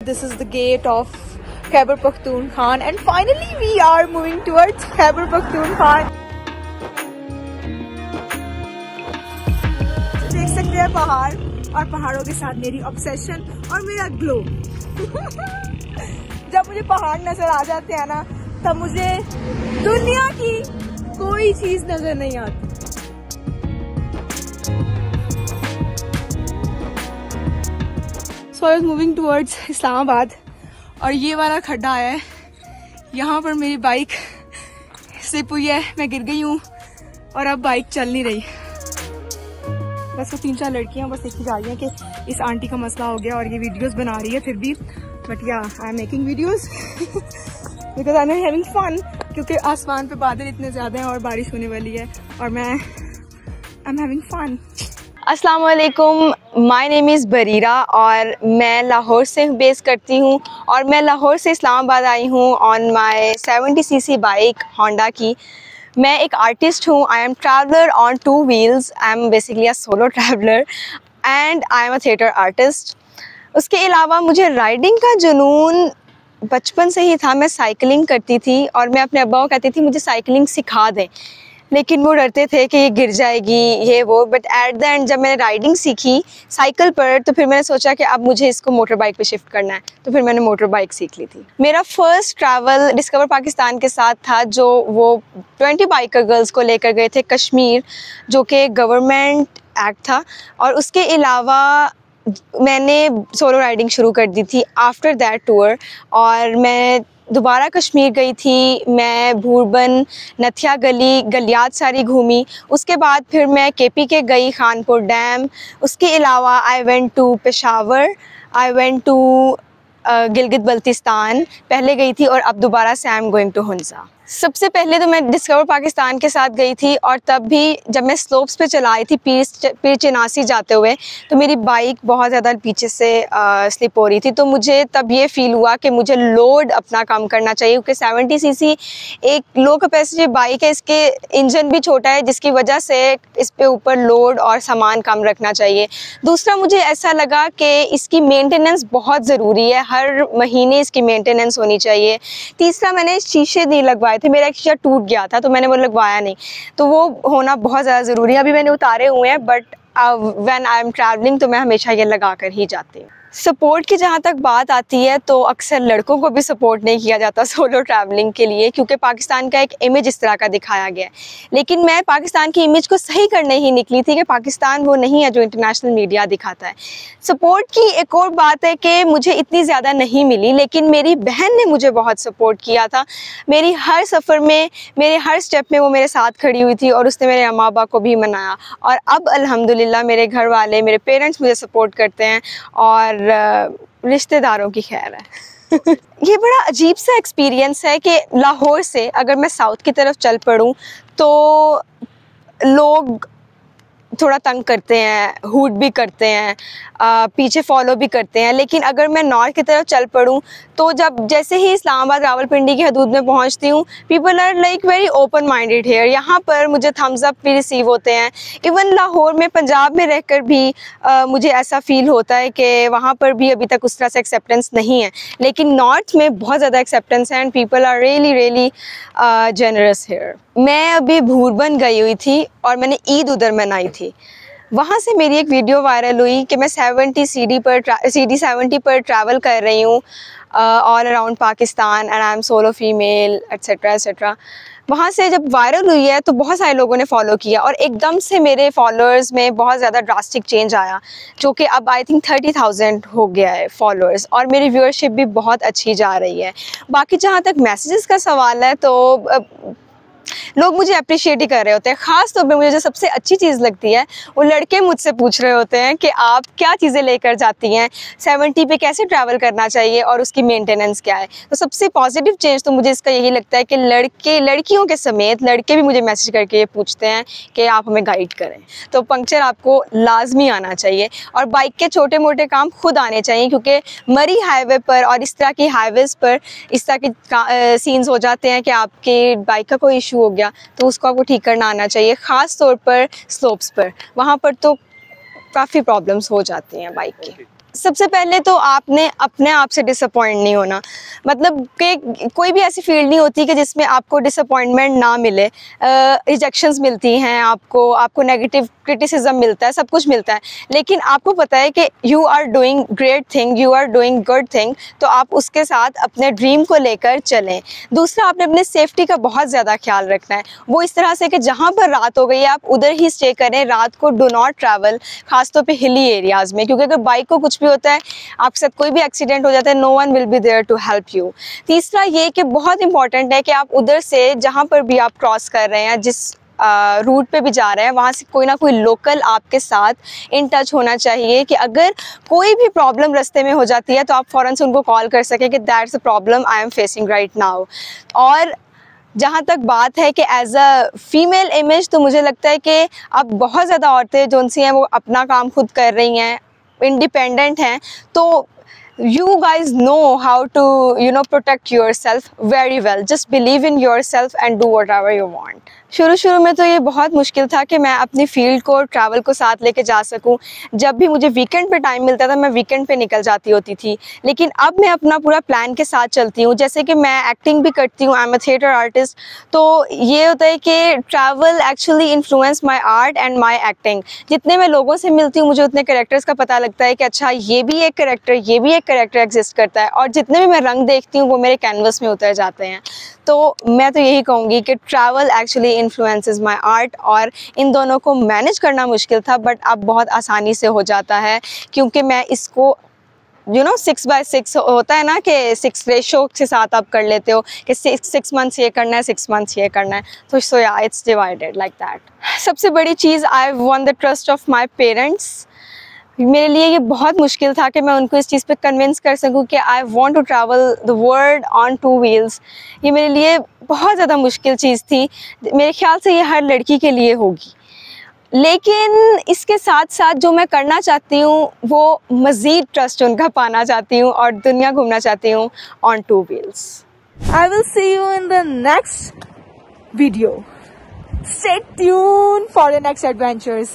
This is the gate of Khyber Pakhtunkhwa and finally we are moving towards Khyber Pakhtunkhwa. देख सकते हैं पहाड़ और पहाड़ों के साथ मेरी ऑब्सेशन और मेरा ग्लो. जब मुझे पहाड़ नजर आ जाते हैं ना तब मुझे दुनिया की कोई चीज नजर नहीं आती. So I was moving towards Islamabad और ये वाला खड्डा है, यहाँ पर मेरी बाइक स्लिप हुई है, मैं गिर गई हूँ और अब बाइक चल नहीं रही. बस वो 3-4 लड़कियाँ बस देखी जा रही हैं कि इस आंटी का मसला हो गया और ये वीडियोस बना रही है फिर भी. But yeah I am making videos because I am having fun, क्योंकि आसमान पे बादल इतने ज़्यादा हैं और बारिश होने वाली है और मैं आई एम हैविंग फन. अस्सलाम वालेकुम, माय नेम इज़ बरीरा और मैं लाहौर से बेस करती हूँ और मैं लाहौर से इस्लामाबाद आई हूँ on my 70cc bike Honda की. मैं एक आर्टिस्ट हूँ. I am traveller on 2 wheels. I am basically a solo traveller and I am a theatre artist. उसके अलावा मुझे राइडिंग का जुनून बचपन से ही था. मैं साइकिलिंग करती थी और मैं अपने अब्बा को कहती थी मुझे साइकिलिंग सिखा दें, लेकिन वो डरते थे कि ये गिर जाएगी ये वो. बट एट द एंड जब मैंने राइडिंग सीखी साइकिल पर तो फिर मैंने सोचा कि अब मुझे इसको मोटर बाइक पे शिफ्ट करना है, तो फिर मैंने मोटर बाइक सीख ली थी. मेरा फर्स्ट ट्रैवल डिस्कवर पाकिस्तान के साथ था, जो वो 20 बाइकर गर्ल्स को लेकर गए थे कश्मीर, जो कि गवर्नमेंट एक्ट था. और उसके अलावा मैंने सोलो राइडिंग शुरू कर दी थी आफ्टर दैट टूर और मैं दोबारा कश्मीर गई थी. मैं भूरबन, नथिया गली, गलियात सारी घूमी. उसके बाद फिर मैं KP के गई, खानपुर डैम. उसके अलावा I went to Peshawar, I went to Gilgit Baltistan पहले गई थी और अब दोबारा से I am going to Hunza. सबसे पहले तो मैं डिस्कवर पाकिस्तान के साथ गई थी और तब भी जब मैं स्लोप्स पे चलाई थी पीर चिनासी जाते हुए तो मेरी बाइक बहुत ज़्यादा पीछे से स्लिप हो रही थी. तो मुझे तब ये फ़ील हुआ कि मुझे लोड अपना कम करना चाहिए, क्योंकि 70cc एक लो कैपेसिटी बाइक है. इसके इंजन भी छोटा है जिसकी वजह से इस पे ऊपर लोड और सामान कम रखना चाहिए. दूसरा मुझे ऐसा लगा कि इसकी मेंटेनेंस बहुत ज़रूरी है, हर महीने इसकी मेंटेनेंस होनी चाहिए. तीसरा मैंने शीशे नहीं लगवाए थे, मेरा एक शीशा टूट गया था तो मैंने वो लगवाया नहीं, तो वो होना बहुत ज़्यादा ज़रूरी है. अभी मैंने उतारे हुए हैं but when I am travelling तो मैं हमेशा ये लगा कर ही जाती हूँ. सपोर्ट की जहाँ तक बात आती है तो अक्सर लड़कों को भी सपोर्ट नहीं किया जाता सोलो ट्रैवलिंग के लिए, क्योंकि पाकिस्तान का एक इमेज इस तरह का दिखाया गया है. लेकिन मैं पाकिस्तान की इमेज को सही करने ही निकली थी कि पाकिस्तान वो नहीं है जो इंटरनेशनल मीडिया दिखाता है. सपोर्ट की एक और बात है कि मुझे इतनी ज़्यादा नहीं मिली, लेकिन मेरी बहन ने मुझे बहुत सपोर्ट किया था. मेरी हर सफ़र में, मेरे हर स्टेप में वो मेरे साथ खड़ी हुई थी और उसने मेरे अम्मा अब्बा को भी मनाया. और अब अल्हम्दुलिल्लाह मेरे घर वाले, मेरे पेरेंट्स मुझे सपोर्ट करते हैं और रिश्तेदारों की खैर है. ये बड़ा अजीब सा एक्सपीरियंस है कि लाहौर से अगर मैं साउथ की तरफ चल पड़ूँ तो लोग थोड़ा तंग करते हैं, हूट भी करते हैं, पीछे फॉलो भी करते हैं. लेकिन अगर मैं नॉर्थ की तरफ चल पड़ूँ तो जब जैसे ही इस्लामाबाद रावलपिंडी की हदूद में पहुँचती हूँ, people are like very open minded here. यहाँ पर मुझे थम्स अप भी रिसीव होते हैं. इवन लाहौर में, पंजाब में रहकर भी मुझे ऐसा फ़ील होता है कि वहाँ पर भी अभी तक उस तरह से एक्सेप्टेंस नहीं है. लेकिन नॉर्थ में बहुत ज़्यादा एक्सेप्टेंस है and people are really generous here. मैं अभी भूरबन गई हुई थी और मैंने ईद उधर मनाई थी. वहाँ से मेरी एक वीडियो वायरल हुई कि मैं 70 पर ट्रैवल कर रही हूँ all around Pakistan and I am solo female etcetera etcetera. वहाँ से जब वायरल हुई है तो बहुत सारे लोगों ने फॉलो किया और एकदम से मेरे फॉलोअर्स में बहुत ज़्यादा ड्रास्टिक चेंज आया, जो कि अब आई थिंक 30,000 हो गया है फॉलोअर्स और मेरी व्यूअरशिप भी बहुत अच्छी जा रही है. बाकी जहाँ तक मैसेजेस का सवाल है तो लोग मुझे अप्रिशिएट ही कर रहे होते हैं. ख़ास तौर पे मुझे जो सबसे अच्छी चीज़ लगती है वो लड़के मुझसे पूछ रहे होते हैं कि आप क्या चीज़ें लेकर जाती हैं, 70 पे कैसे ट्रैवल करना चाहिए और उसकी मेंटेनेंस क्या है. तो सबसे पॉजिटिव चेंज तो मुझे इसका यही लगता है कि लड़कियों के समेत लड़के भी मुझे मैसेज करके ये पूछते हैं कि आप हमें गाइड करें. तो पंक्चर आपको लाजमी आना चाहिए और बाइक के छोटे मोटे काम खुद आने चाहिए, क्योंकि मरी हाईवे पर और इस तरह की हाईवेज़ पर इस तरह के सीन्स हो जाते हैं कि आपके बाइक का कोई इशू हो गया तो उसको आपको ठीक करना आना चाहिए. ख़ास तौर पर स्लोप्स पर, वहाँ पर तो काफ़ी प्रॉब्लम्स हो जाती हैं बाइक की. सबसे पहले तो आपने अपने आप से डिसअपॉइंट नहीं होना, मतलब कि कोई भी ऐसी फील्ड नहीं होती कि जिसमें आपको डिसअपॉइंटमेंट ना मिले। रिजेक्शंस मिलती हैं आपको नेगेटिव क्रिटिसिज्म मिलता है, सब कुछ मिलता है, लेकिन आपको पता है कि you are doing great thing, you are doing good thing, तो आप उसके साथ अपने ड्रीम को लेकर चलें। दूसरा, आपने अपने सेफ्टी का बहुत ज़्यादा ख्याल रखना है, वो इस तरह से कि जहाँ पर रात हो गई है आप उधर ही स्टे करें, रात को डू नॉट ट्रैवल, खासतौर पे हिली एरियाज़ में, क्योंकि अगर बाइक को कुछ भी होता है, आपके साथ कोई भी एक्सीडेंट हो जाता है, no one will be there to help you. तीसरा ये कि बहुत इंपॉर्टेंट है कि आप उधर से जहाँ पर भी आप क्रॉस कर रहे हैं, जिस रूट पे भी जा रहे हैं, वहाँ से कोई ना कोई लोकल आपके साथ इन टच होना चाहिए कि अगर कोई भी प्रॉब्लम रास्ते में हो जाती है तो आप फ़ौरन से उनको कॉल कर सकें कि that's a problem I am facing right now. और जहाँ तक बात है कि एज अ फीमेल इमेज, तो मुझे लगता है कि अब बहुत ज़्यादा औरतें जो सी हैं वो अपना काम खुद कर रही हैं, इंडिपेंडेंट हैं, तो you guys know how to protect yourself very well. Just believe in yourself and do whatever you want. शुरू में तो ये बहुत मुश्किल था कि मैं अपनी फील्ड को, ट्रैवल को साथ लेके जा सकूं। जब भी मुझे वीकेंड पे टाइम मिलता था मैं वीकेंड पे निकल जाती होती थी, लेकिन अब मैं अपना पूरा प्लान के साथ चलती हूँ। जैसे कि मैं एक्टिंग भी करती हूँ, I am a theatre artist, तो ये होता है कि travel actually influence my art and my acting. जितने मैं लोगों से मिलती हूँ मुझे उतने कैरेक्टर्स का पता लगता है कि अच्छा ये भी एक कैरेक्टर एग्जिस्ट करता है, और जितने भी मैं रंग देखती हूँ वो मेरे कैनवस में उतर जाते हैं। तो मैं तो यही कहूँगी कि travel actually influences my art, और इन दोनों को मैनेज करना मुश्किल था, बट अब बहुत आसानी से हो जाता है, क्योंकि मैं इसको 6/6 होता है ना कि 6 रेशो के साथ आप कर लेते हो कि 6 मंथ्स ये करना है, 6 मंथ्स ये करना है, तो सो या इट्स डिवाइडेड लाइक दैट। सबसे बड़ी चीज़, I won the trust of my parents. मेरे लिए ये बहुत मुश्किल था कि मैं उनको इस चीज़ पे कन्विंस कर सकूं कि I want to travel the world on 2 wheels. ये मेरे लिए बहुत ज़्यादा मुश्किल चीज़ थी, मेरे ख्याल से ये हर लड़की के लिए होगी, लेकिन इसके साथ साथ जो मैं करना चाहती हूँ वो मज़ीद ट्रस्ट उनका पाना चाहती हूँ और दुनिया घूमना चाहती हूँ on 2 wheels. I will see you in the next video. Stay tuned for the next adventures.